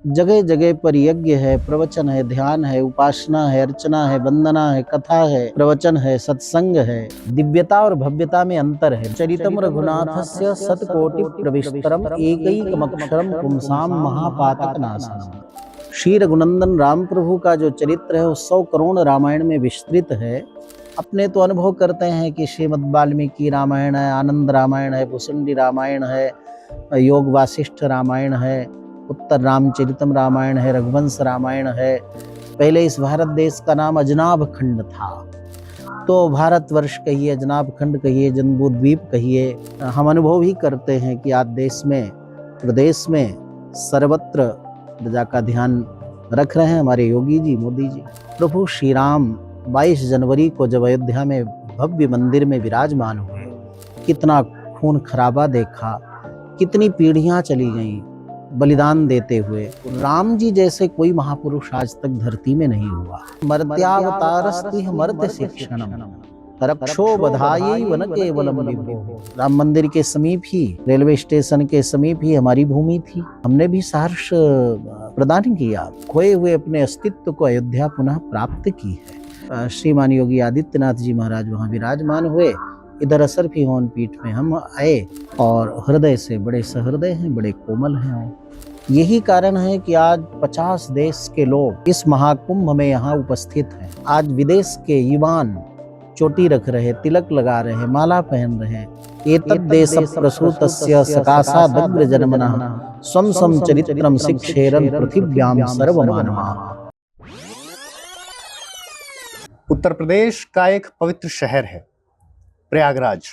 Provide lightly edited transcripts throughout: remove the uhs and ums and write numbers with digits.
जगह जगह पर यज्ञ है, प्रवचन है, ध्यान है, उपासना है, अर्चना है, वंदना है, कथा है, प्रवचन है, सत्संग है। दिव्यता और भव्यता में अंतर है। चरितम रघुनाथस्य शतकोटि प्रविष्टरम एकैकमक्षरम पुंसाम महापातक नाशनम। श्री रघुनंदन राम प्रभु का जो चरित्र है वो 100 करोड़ रामायण में विस्तृत है। अपने तो अनुभव करते हैं कि श्रीमद् वाल्मीकि रामायण है, आनंद रामायण है, भुसुंडी रामायण है, योग वासिष्ठ रामायण है, उत्तर रामचरितम रामायण है, रघुवंश रामायण है। पहले इस भारत देश का नाम अजनाभ खंड था, तो भारतवर्ष कहिए, अजनाभ खंड कहिए, जम्बू द्वीप कहिए। हम अनुभव ही करते हैं कि आज देश में, प्रदेश में सर्वत्र प्रजा का ध्यान रख रहे हैं हमारे योगी जी, मोदी जी। प्रभु श्री राम 22 जनवरी को जब अयोध्या में भव्य मंदिर में विराजमान हुए, कितना खून खराबा देखा, कितनी पीढ़ियां चली गईं बलिदान देते हुए। राम जी जैसे कोई महापुरुष आज तक धरती में नहीं हुआ। मर्त्यावतारस्ति मर्त्य शिक्षणम रक्षो बधाई वन केवलम विभो। राम मंदिर के समीप ही, रेलवे स्टेशन के समीप ही हमारी भूमि थी। हमने भी सहर्ष प्रदान किया, खोए हुए अपने अस्तित्व को अयोध्या पुनः प्राप्त की है। श्रीमान योगी आदित्यनाथ जी महाराज वहाँ विराजमान हुए। इधर असरफी हवन पीठ में हम आए और हृदय से बड़े सहृदय हैं, बड़े कोमल हैं। यही कारण है कि आज 50 देश के लोग इस महाकुंभ में यहाँ उपस्थित हैं। आज विदेश के युवान चोटी रख रहे, तिलक लगा रहे, माला पहन रहे। एतद् देश प्रसूतस्य सकाशा दग्र जन्मनः स्वं स्वं चरित्रम शिक्षेरन् पृथिव्याम सर्वमानवाः। उत्तर प्रदेश का एक पवित्र शहर है प्रयागराज,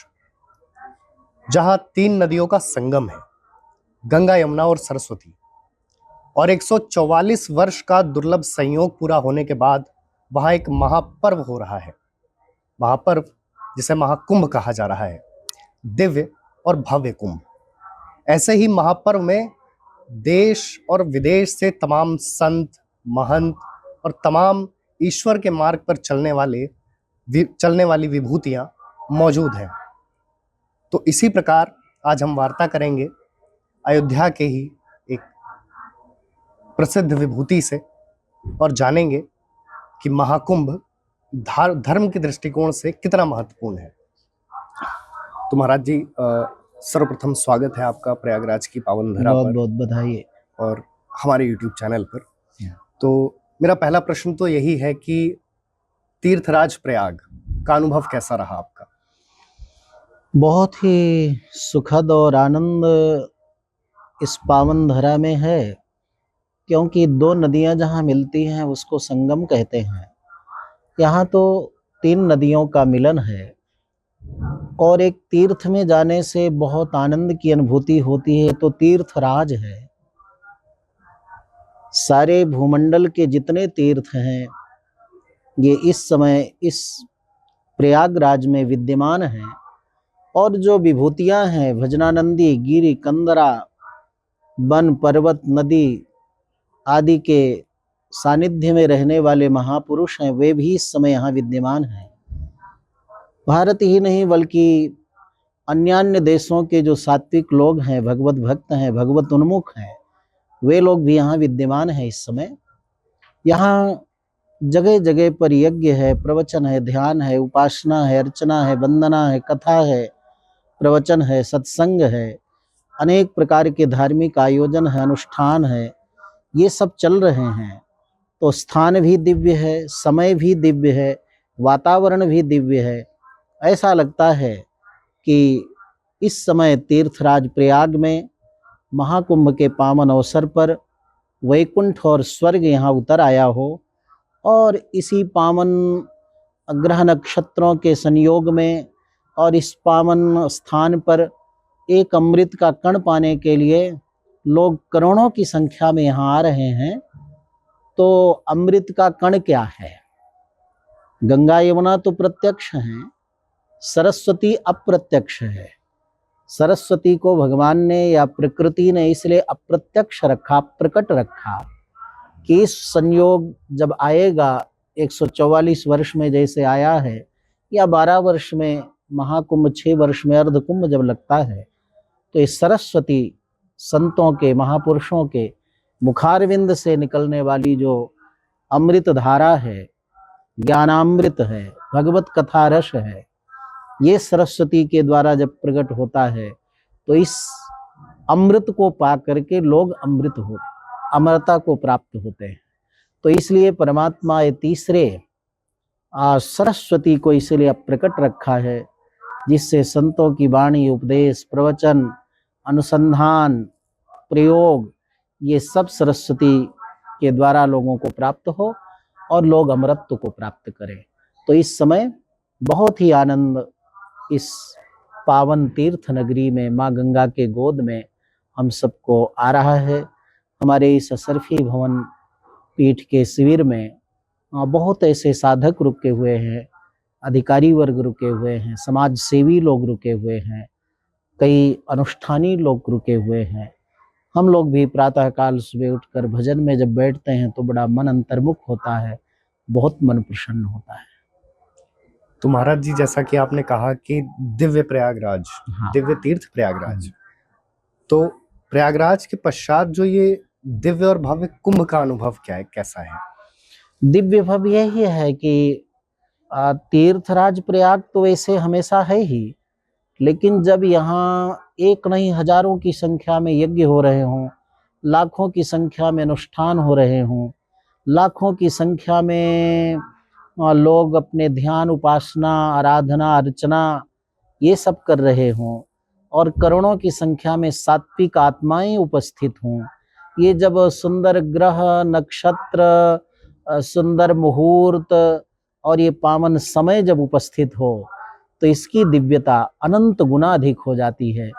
जहां 3 नदियों का संगम है, गंगा, यमुना और सरस्वती। और 144 वर्ष का दुर्लभ संयोग पूरा होने के बाद वहां एक महापर्व हो रहा है। महापर्व जिसे महाकुंभ कहा जा रहा है, दिव्य और भव्य कुंभ। ऐसे ही महापर्व में देश और विदेश से तमाम संत, महंत और तमाम ईश्वर के मार्ग पर चलने वाली विभूतियां मौजूद हैं। तो इसी प्रकार आज हम वार्ता करेंगे अयोध्या के ही एक प्रसिद्ध विभूति से और जानेंगे कि महाकुंभ धर्म के दृष्टिकोण से कितना महत्वपूर्ण है। तो महाराज जी, सर्वप्रथम स्वागत है आपका प्रयागराज की पावन धरा पर। बहुत बहुत बधाई। और हमारे YouTube चैनल पर। तो मेरा पहला प्रश्न तो यही है कि तीर्थराज प्रयाग का अनुभव कैसा रहा आपका? बहुत ही सुखद और आनंद इस पावन धरा में है, क्योंकि 2 नदियां जहां मिलती हैं उसको संगम कहते हैं। यहाँ तो 3 नदियों का मिलन है और एक तीर्थ में जाने से बहुत आनंद की अनुभूति होती है। तो तीर्थराज है। सारे भूमंडल के जितने तीर्थ हैं ये इस समय इस प्रयागराज में विद्यमान हैं। और जो विभूतियां हैं, भजनानंदी, गिरि, कंदरा, वन, पर्वत, नदी आदि के सानिध्य में रहने वाले महापुरुष हैं, वे भी इस समय यहाँ विद्यमान हैं। भारत ही नहीं बल्कि अन्य देशों के जो सात्विक लोग हैं, भगवत भक्त हैं, भगवत उन्मुख हैं, वे लोग भी यहाँ विद्यमान हैं इस समय। यहाँ जगह जगह पर यज्ञ है, प्रवचन है, ध्यान है, उपासना है, अर्चना है, वंदना है, कथा है, प्रवचन है, सत्संग है, अनेक प्रकार के धार्मिक आयोजन है, अनुष्ठान है, ये सब चल रहे हैं। तो स्थान भी दिव्य है, समय भी दिव्य है, वातावरण भी दिव्य है। ऐसा लगता है कि इस समय तीर्थराज प्रयाग में महाकुंभ के पावन अवसर पर वैकुंठ और स्वर्ग यहाँ उतर आया हो और इसी पावन ग्रह नक्षत्रों के संयोग में और इस पावन स्थान पर एक अमृत का कण पाने के लिए लोग करोड़ों की संख्या में यहाँ आ रहे हैं। तो अमृत का कण क्या है? गंगा यमुना तो प्रत्यक्ष हैं, सरस्वती अप्रत्यक्ष है। सरस्वती को भगवान ने या प्रकृति ने इसलिए अप्रत्यक्ष रखा, प्रकट रखा कि इस संयोग जब आएगा 144 वर्ष में जैसे आया है, या 12 वर्ष में महाकुंभ, 6 वर्ष में अर्धकुंभ जब लगता है, तो ये सरस्वती संतों के, महापुरुषों के मुखारविंद से निकलने वाली जो अमृत धारा है, ज्ञानामृत है, भगवत कथा रस है, ये सरस्वती के द्वारा जब प्रकट होता है तो इस अमृत को पा करके लोग अमरता को प्राप्त होते हैं। तो इसलिए परमात्मा ये तीसरे सरस्वती को इसलिए प्रकट रखा है, जिससे संतों की वाणी, उपदेश, प्रवचन, अनुसंधान, प्रयोग, ये सब सरस्वती के द्वारा लोगों को प्राप्त हो और लोग अमरत्व को प्राप्त करें। तो इस समय बहुत ही आनंद इस पावन तीर्थ नगरी में, माँ गंगा के गोद में हम सबको आ रहा है। हमारे इस असरफी भवन पीठ के शिविर में बहुत ऐसे साधक रुके हुए हैं, अधिकारी वर्ग रुके हुए हैं, समाज सेवी लोग रुके हुए हैं, कई अनुष्ठानी लोग रुके हुए हैं। हम लोग भी प्रातःकाल सुबह उठकर भजन में जब बैठते हैं तो बड़ा मन अंतर्मुख होता है, बहुत मन प्रसन्न होता है। तो महाराज जी, जैसा कि आपने कहा कि दिव्य प्रयागराज, हाँ। दिव्य तीर्थ प्रयागराज, तो प्रयागराज के पश्चात जो ये दिव्य और भव्य कुंभ का अनुभव क्या है, कैसा है? दिव्य भव्य यही है कि तीर्थराज प्रयाग तो वैसे हमेशा है ही, लेकिन जब यहाँ एक नहीं हजारों की संख्या में यज्ञ हो रहे हों, लाखों की संख्या में अनुष्ठान हो रहे हों, लाखों की संख्या में लोग अपने ध्यान, उपासना, आराधना, अर्चना ये सब कर रहे हों, और करोड़ों की संख्या में सात्विक आत्माएं उपस्थित हों, ये जब सुंदर ग्रह, नक्षत्र, सुंदर मुहूर्त और ये पावन समय जब उपस्थित हो तो इसकी दिव्यता अनंत गुना अधिक हो जाती है।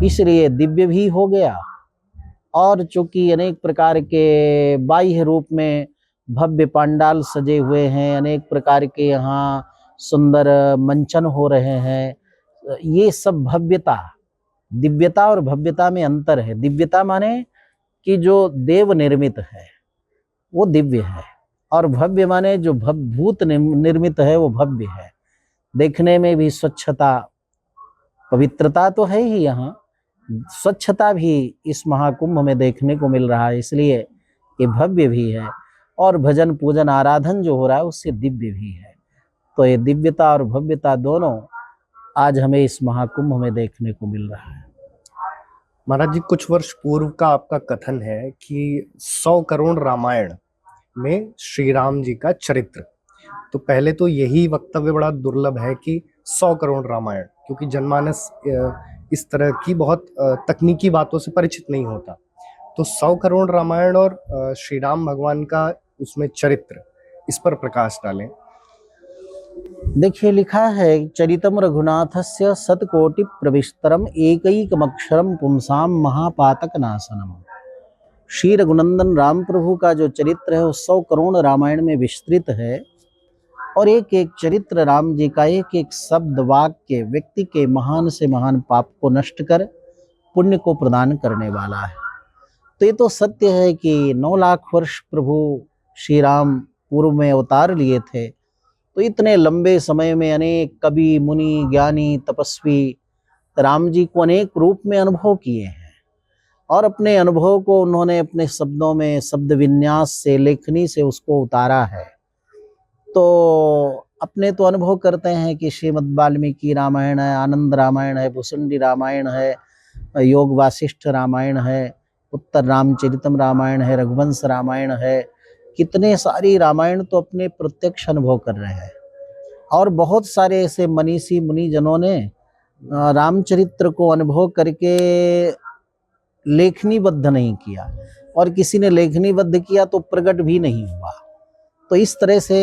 इसलिए दिव्य भी हो गया, और चूंकि अनेक प्रकार के बाह्य रूप में भव्य पंडाल सजे हुए हैं, अनेक प्रकार के यहाँ सुंदर मंचन हो रहे हैं, ये सब भव्यता, दिव्यता और भव्यता में अंतर है। दिव्यता माने कि जो देव निर्मित है वो दिव्य है, और भव्य माने जो भूत निर्मित है वो भव्य है। देखने में भी स्वच्छता, पवित्रता तो है ही, यहाँ स्वच्छता भी इस महाकुंभ में देखने को मिल रहा है, इसलिए ये भव्य भी है, और भजन पूजन आराधन जो हो रहा है उससे दिव्य भी है। तो ये दिव्यता और भव्यता दोनों आज हमें इस महाकुंभ में देखने को मिल रहा है। महाराज जी, कुछ वर्ष पूर्व का आपका कथन है कि 100 करोड़ रामायण में श्री राम जी का चरित्र, तो पहले तो यही वक्तव्य बड़ा दुर्लभ है कि 100 करोड़ रामायण, क्योंकि जनमानस इस तरह की बहुत तकनीकी बातों से परिचित नहीं होता। तो 100 करोड़ रामायण और श्री राम भगवान का उसमें चरित्र, इस पर प्रकाश डालें। देखिए, लिखा है चरितम रघुनाथस्य शतकोटि प्रविस्तरम एकैकमक्षरम पुंसाम महापातक नाशनम। श्री रघुनंदन राम प्रभु का जो चरित्र है वो 100 करोड़ रामायण में विस्तृत है, और एक एक चरित्र राम जी का, एक एक शब्द वाक्य व्यक्ति के महान से महान पाप को नष्ट कर पुण्य को प्रदान करने वाला है। तो ये तो सत्य है कि 9 लाख वर्ष प्रभु श्री राम पूर्व में अवतार लिए थे, तो इतने लंबे समय में अनेक कवि, मुनि, ज्ञानी, तपस्वी राम जी को अनेक रूप में अनुभव किए हैं, और अपने अनुभव को उन्होंने अपने शब्दों में, शब्द विन्यास से, लेखनी से उसको उतारा है। तो अपने तो अनुभव करते हैं कि श्रीमद् वाल्मीकि रामायण है, आनंद रामायण है, भुसुंडी रामायण है, योग वासिष्ठ रामायण है, उत्तर रामचरितम रामायण है, रघुवंश रामायण है, कितने सारी रामायण तो अपने प्रत्यक्ष अनुभव कर रहे हैं। और बहुत सारे ऐसे मनीषी मुनिजनों ने रामचरित्र को अनुभव करके लेखनीबद्ध नहीं किया, और किसी ने लेखनीबद्ध किया तो प्रकट भी नहीं हुआ। तो इस तरह से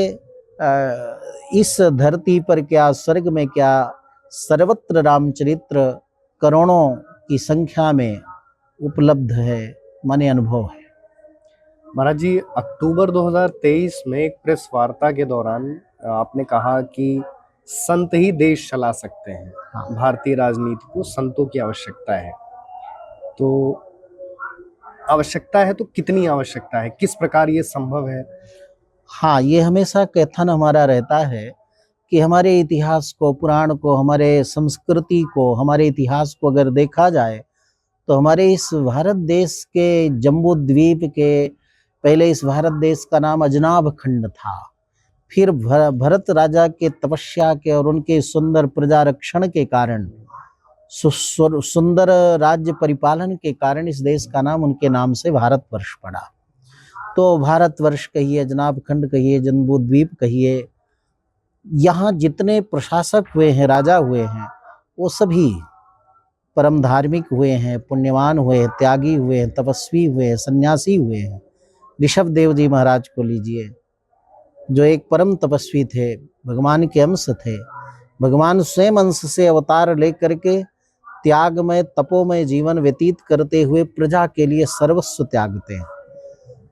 इस धरती पर क्या, स्वर्ग में क्या, सर्वत्र रामचरित्र करोड़ों की संख्या में उपलब्ध है, माने अनुभव है। महाराज जी, अक्टूबर 2023 में एक प्रेस वार्ता के दौरान आपने कहा कि संत ही देश चला सकते हैं। हाँ। भारतीय राजनीति को संतों की आवश्यकता है। तो आवश्यकता है तो कितनी आवश्यकता है, किस प्रकार ये संभव है? हाँ, ये हमेशा कथन हमारा रहता है कि हमारे इतिहास को, पुराण को, हमारे संस्कृति को, हमारे इतिहास को अगर देखा जाए तो हमारे इस भारत देश के जम्बू द्वीप के पहले इस भारत देश का नाम अजनाब खंड था। फिर भरत राजा के तपस्या के और उनके सुंदर प्रजा रक्षण के कारण, सुंदर राज्य परिपालन के कारण इस देश का नाम उनके नाम से भारतवर्ष पड़ा। तो भारतवर्ष कहिए, अजनाब खंड कहिए, जम्बू द्वीप कहिए, यहाँ जितने प्रशासक हुए हैं, राजा हुए हैं, वो सभी परम धार्मिक हुए हैं, पुण्यवान हुए हैं, त्यागी हुए हैं, तपस्वी हुए हैं, सन्यासी हुए हैं। ऋषभ देव जी महाराज को लीजिए, जो एक परम तपस्वी थे, भगवान के अंश थे। भगवान स्वयं अंश से अवतार लेकर के त्यागमय तपोमय जीवन व्यतीत करते हुए प्रजा के लिए सर्वस्व त्यागते हैं।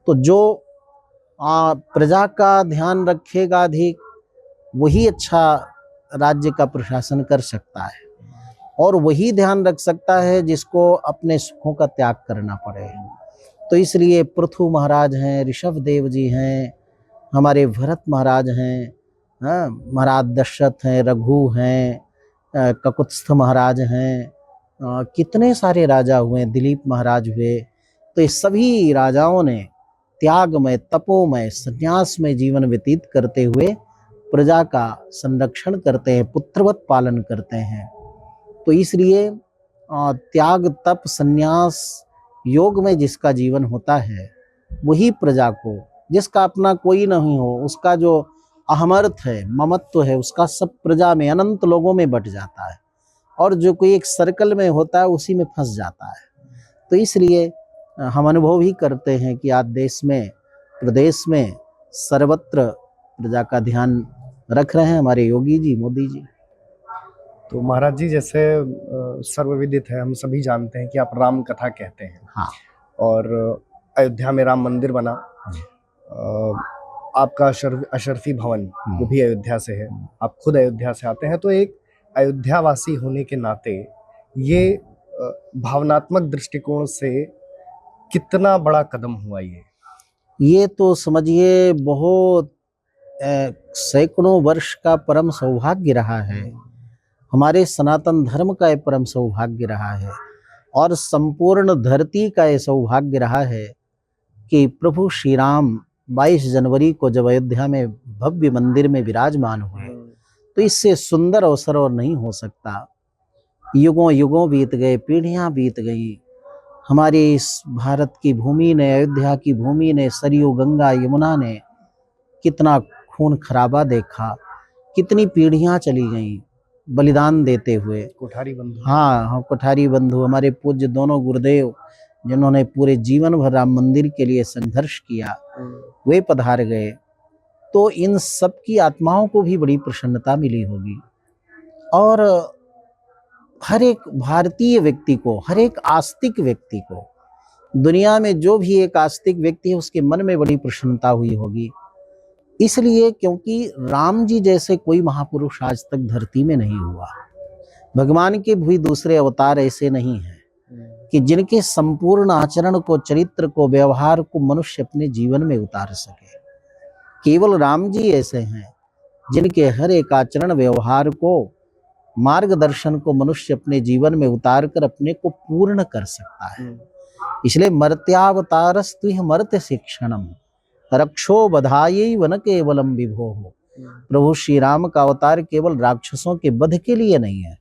तो जो प्रजा का ध्यान रखेगा अधिक, वही अच्छा राज्य का प्रशासन कर सकता है, और वही ध्यान रख सकता है जिसको अपने सुखों का त्याग करना पड़े। तो इसलिए पृथु महाराज हैं, ऋषभ देव जी हैं, हमारे भरत महाराज हैं, महाराज दशरथ हैं, रघु हैं, ककुत्स्थ महाराज हैं, कितने सारे राजा हुए, दिलीप महाराज हुए। तो ये सभी राजाओं ने त्यागमय तपोमय संन्यासमय जीवन व्यतीत करते हुए प्रजा का संरक्षण करते हैं, पुत्रवत पालन करते हैं। तो इसलिए त्याग तप संन्यास योग में जिसका जीवन होता है, वही प्रजा को, जिसका अपना कोई नहीं हो, उसका जो अहमर्थ है, ममत्व है, उसका सब प्रजा में अनंत लोगों में बट जाता है, और जो कोई एक सर्कल में होता है उसी में फंस जाता है। तो इसलिए हम अनुभव ही करते हैं कि आज देश में, प्रदेश में सर्वत्र प्रजा का ध्यान रख रहे हैं हमारे योगी जी, मोदी जी। तो महाराज जी, जैसे सर्वविदित है, हम सभी जानते हैं कि आप राम कथा कहते हैं। हाँ। और अयोध्या में राम मंदिर बना, आपका अशरफी भवन वो भी अयोध्या से है, आप खुद अयोध्या से आते हैं। तो एक अयोध्यावासी होने के नाते ये भावनात्मक दृष्टिकोण से कितना बड़ा कदम हुआ ये तो समझिए बहुत सैकड़ों वर्ष का परम सौभाग्य रहा है, हमारे सनातन धर्म का ये परम सौभाग्य रहा है, और संपूर्ण धरती का ये सौभाग्य रहा है कि प्रभु श्री राम 22 जनवरी को जब अयोध्या में भव्य मंदिर में विराजमान हुए, तो इससे सुंदर अवसर और नहीं हो सकता। युगों युगों बीत गए, पीढ़ियां बीत गई, हमारी इस भारत की भूमि ने, अयोध्या की भूमि ने, सरयू गंगा यमुना ने कितना खून खराबा देखा, कितनी पीढ़ियां चली गईं बलिदान देते हुए। कोठारी बंधु, हाँ, कोठारी बंधु, हमारे पूज्य दोनों गुरुदेव जिन्होंने पूरे जीवन भर राम मंदिर के लिए संघर्ष किया, वे पधार गए। तो इन सब की आत्माओं को भी बड़ी प्रसन्नता मिली होगी, और हर एक भारतीय व्यक्ति को, हर एक आस्तिक व्यक्ति को, दुनिया में जो भी एक आस्तिक व्यक्ति है, उसके मन में बड़ी प्रसन्नता हुई होगी। इसलिए क्योंकि राम जी जैसे कोई महापुरुष आज तक धरती में नहीं हुआ। भगवान के भी दूसरे अवतार ऐसे नहीं हैं कि जिनके संपूर्ण आचरण को, चरित्र को, व्यवहार को मनुष्य अपने जीवन में उतार सके। केवल राम जी ऐसे हैं जिनके हर एक आचरण व्यवहार को, मार्गदर्शन को मनुष्य अपने जीवन में उतार कर अपने को पूर्ण कर सकता है। इसलिए मर्त्यावतारस्तु मर्त्य शिक्षणम रक्षो बधाई वन केवलम विभो। प्रभु श्री राम का अवतार केवल राक्षसों के वध के लिए नहीं है,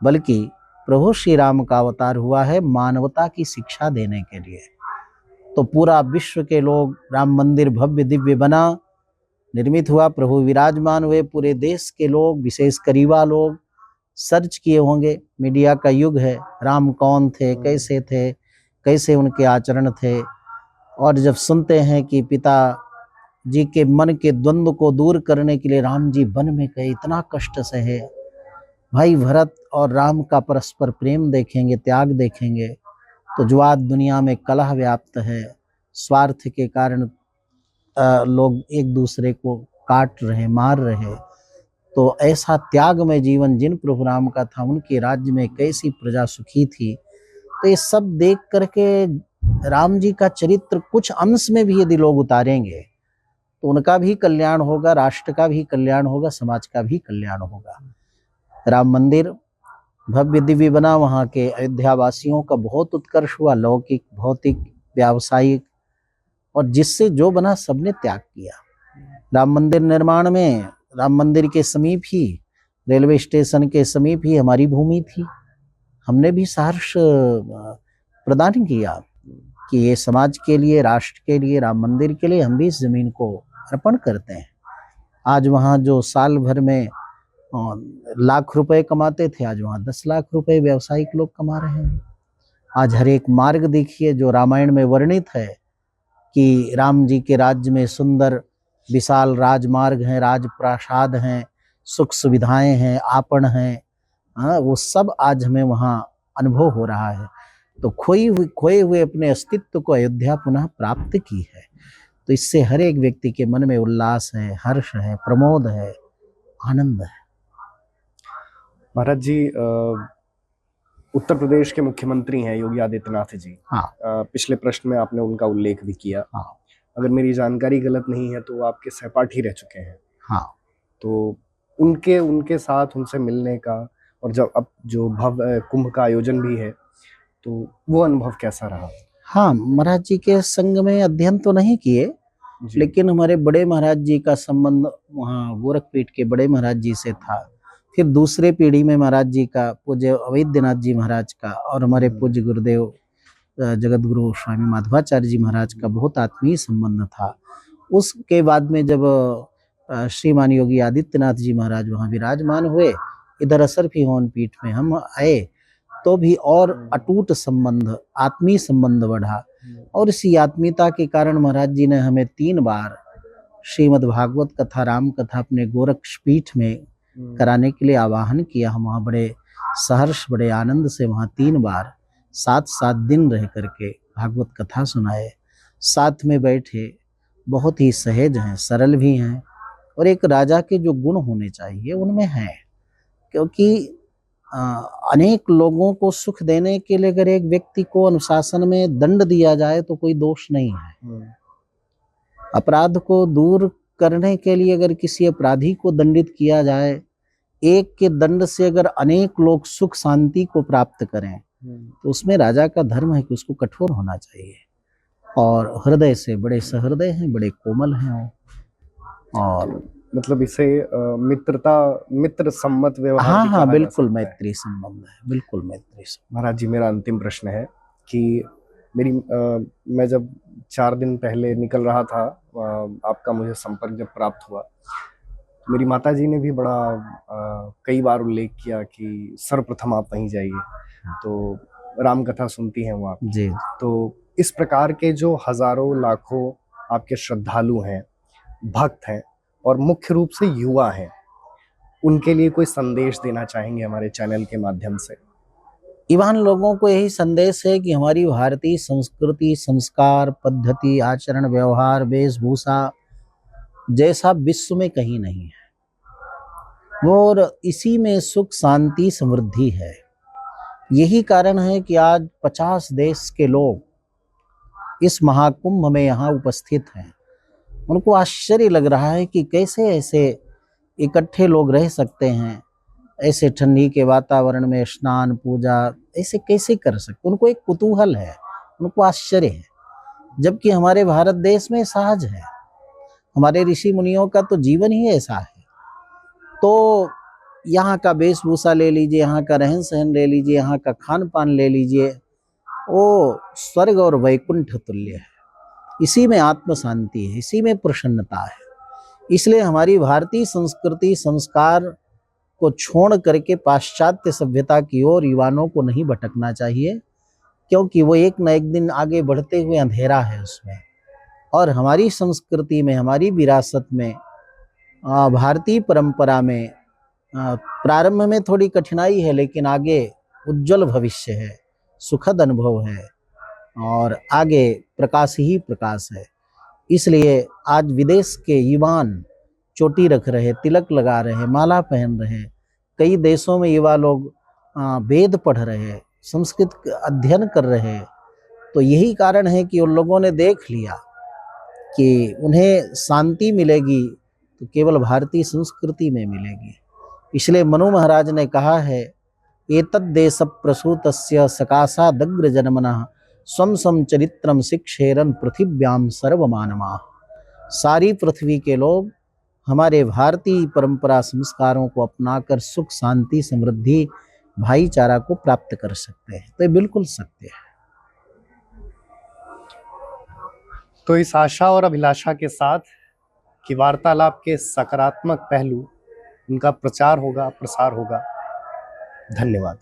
बल्कि प्रभु श्री राम का अवतार हुआ है मानवता की शिक्षा देने के लिए। तो पूरा विश्व के लोग, राम मंदिर भव्य दिव्य बना, निर्मित हुआ, प्रभु विराजमान हुए, पूरे देश के लोग, विशेषकर युवा लोग सर्च किए होंगे, मीडिया का युग है, राम कौन थे, कैसे उनके आचरण थे। और जब सुनते हैं कि पिता जी के मन के द्वंद्व को दूर करने के लिए राम जी वन में गए, इतना कष्ट सहे, भाई भरत और राम का परस्पर प्रेम देखेंगे, त्याग देखेंगे, तो जो आज दुनिया में कलह व्याप्त है, स्वार्थ के कारण लोग एक दूसरे को काट रहे, मार रहे, तो ऐसा त्यागमय जीवन जिन प्रभु राम का था, उनके राज्य में कैसी प्रजा सुखी थी। तो ये सब देख करके राम जी का चरित्र कुछ अंश में भी यदि लोग उतारेंगे, तो उनका भी कल्याण होगा, राष्ट्र का भी कल्याण होगा, समाज का भी कल्याण होगा। राम मंदिर भव्य दिव्य बना। वहाँ के अयोध्या वासियों का बहुत उत्कर्ष हुआ, लौकिक, भौतिक, व्यावसायिक, और जिससे जो बना सबने त्याग किया। राम मंदिर निर्माण में, राम मंदिर के समीप ही, रेलवे स्टेशन के समीप ही हमारी भूमि थी। हमने भी सहर्ष प्रदान किया कि ये समाज के लिए, राष्ट्र के लिए, राम मंदिर के लिए हम भी इस जमीन को अर्पण करते हैं। आज वहाँ जो साल भर में लाख रुपए कमाते थे, आज वहाँ 10 लाख रुपए व्यावसायिक लोग कमा रहे हैं। आज हर एक मार्ग देखिए जो रामायण में वर्णित है कि राम जी के राज्य में सुंदर विशाल राजमार्ग हैं, राजप्रासाद हैं, सुख सुविधाएं हैं, आपण हैं, हाँ, वो सब आज हमें वहाँ अनुभव हो रहा है। तो खोए हुए अपने अस्तित्व को अयोध्या पुनः प्राप्त की है। तो इससे हर एक व्यक्ति के मन में उल्लास है, हर्ष है, प्रमोद है, आनंद है। महाराज जी, उत्तर प्रदेश के मुख्यमंत्री हैं योगी आदित्यनाथ जी। हाँ। पिछले प्रश्न में आपने उनका उल्लेख भी किया। हाँ। अगर मेरी जानकारी गलत नहीं है तो वो आपके सहपाठी रह चुके हैं। हाँ। तो उनके साथ उनसे मिलने का, और जब अब जो भव्य कुंभ का आयोजन भी है, तो वो अनुभव कैसा रहा? हाँ, महाराज जी के संग में अध्ययन तो नहीं किए, लेकिन हमारे बड़े महाराज जी का संबंध वहाँ गोरखपीठ के बड़े महाराज जी से था। फिर दूसरे पीढ़ी में महाराज जी का, पूज्य अवैधनाथ जी महाराज का, और हमारे पूज्य गुरुदेव जगत गुरु स्वामी माधवाचार्य जी महाराज का बहुत आत्मीय संबंध था। उसके बाद में जब श्रीमान योगी आदित्यनाथ जी महाराज वहाँ विराजमान हुए, इधर असरफी हवन पीठ में हम आए, तो भी और अटूट संबंध, आत्मीय संबंध बढ़ा। और इसी आत्मीयता के कारण महाराज जी ने हमें 3 बार श्रीमद् भागवत कथा, राम कथा अपने गोरक्षपीठ में कराने के लिए आवाहन किया। हम वहाँ बड़े सहर्ष, बड़े आनंद से वहाँ 3 बार 7-7 दिन रह करके भागवत कथा सुनाए, साथ में बैठे। बहुत ही सहज हैं, सरल भी हैं, और एक राजा के जो गुण होने चाहिए उनमें हैं। क्योंकि अनेक लोगों को सुख देने के लिए अगर एक व्यक्ति को अनुशासन में दंड दिया जाए तो कोई दोष नहीं है। अपराध को दूर करने के लिए अगर किसी अपराधी को दंडित किया जाए, एक के दंड से अगर अनेक लोग सुख शांति को प्राप्त करें, तो उसमें राजा का धर्म है कि उसको कठोर होना चाहिए। और हृदय से बड़े सहृदय हैं, बड़े कोमल हैं वो। और मतलब इसे मित्र सम्मत व्यवहार भी हाँ, कहा बिल्कुल जा सकता है। मैत्री संबंध है, बिल्कुल मैत्री संबंध। महाराज जी, मेरा अंतिम प्रश्न है कि मैं जब 4 दिन पहले निकल रहा था, आपका मुझे संपर्क जब प्राप्त हुआ, मेरी माता जी ने भी बड़ा कई बार उल्लेख किया कि सर्वप्रथम आप वहीं जाइए, तो राम कथा सुनती हैं वो आप जी। तो इस प्रकार के जो हजारों लाखों आपके श्रद्धालु हैं, भक्त हैं, और मुख्य रूप से युवा हैं, उनके लिए कोई संदेश देना चाहेंगे हमारे चैनल के माध्यम से? ईवान लोगों को यही संदेश है कि हमारी भारतीय संस्कृति, संस्कार, पद्धति, आचरण, व्यवहार, वेशभूषा जैसा विश्व में कहीं नहीं है, और इसी में सुख शांति समृद्धि है। यही कारण है कि आज 50 देश के लोग इस महाकुंभ में यहाँ उपस्थित हैं। उनको आश्चर्य लग रहा है कि कैसे ऐसे इकट्ठे लोग रह सकते हैं, ऐसे ठंडी के वातावरण में स्नान पूजा ऐसे कैसे कर सकते। उनको एक कुतूहल है, उनको आश्चर्य है, जबकि हमारे भारत देश में सहज है। हमारे ऋषि मुनियों का तो जीवन ही ऐसा है। तो यहाँ का वेशभूषा ले लीजिए, यहाँ का रहन सहन ले लीजिए, यहाँ का खान पान ले लीजिए, वो स्वर्ग और वैकुंठ तुल्य है। इसी में आत्म शांति है, इसी में प्रसन्नता है। इसलिए हमारी भारतीय संस्कृति संस्कार को छोड़ करके पाश्चात्य सभ्यता की ओर युवाओं को नहीं भटकना चाहिए, क्योंकि वो एक न एक दिन आगे बढ़ते हुए अंधेरा है उसमें। और हमारी संस्कृति में, हमारी विरासत में, भारतीय परंपरा में प्रारंभ में थोड़ी कठिनाई है, लेकिन आगे उज्जवल भविष्य है, सुखद अनुभव है, और आगे प्रकाश ही प्रकाश है। इसलिए आज विदेश के युवान चोटी रख रहे, तिलक लगा रहे, माला पहन रहे, कई देशों में युवा लोग वेद पढ़ रहे, संस्कृत अध्ययन कर रहे। तो यही कारण है कि उन लोगों ने देख लिया कि उन्हें शांति मिलेगी तो केवल भारतीय संस्कृति में मिलेगी। इसलिए मनु महाराज ने कहा है एतद्देश प्रसूतस्य सकाशादग्र जन्मनः स्वं स्वं चरित्रम शिक्षेरन पृथिव्याम सर्वमानवाः। सारी पृथ्वी के लोग हमारे भारतीय परंपरा संस्कारों को अपनाकर सुख शांति समृद्धि भाईचारा को प्राप्त कर सकते हैं। तो ये बिल्कुल सत्य है। तो इस आशा और अभिलाषा के साथ कि वार्तालाप के सकारात्मक पहलू, उनका प्रचार होगा, प्रसार होगा। धन्यवाद।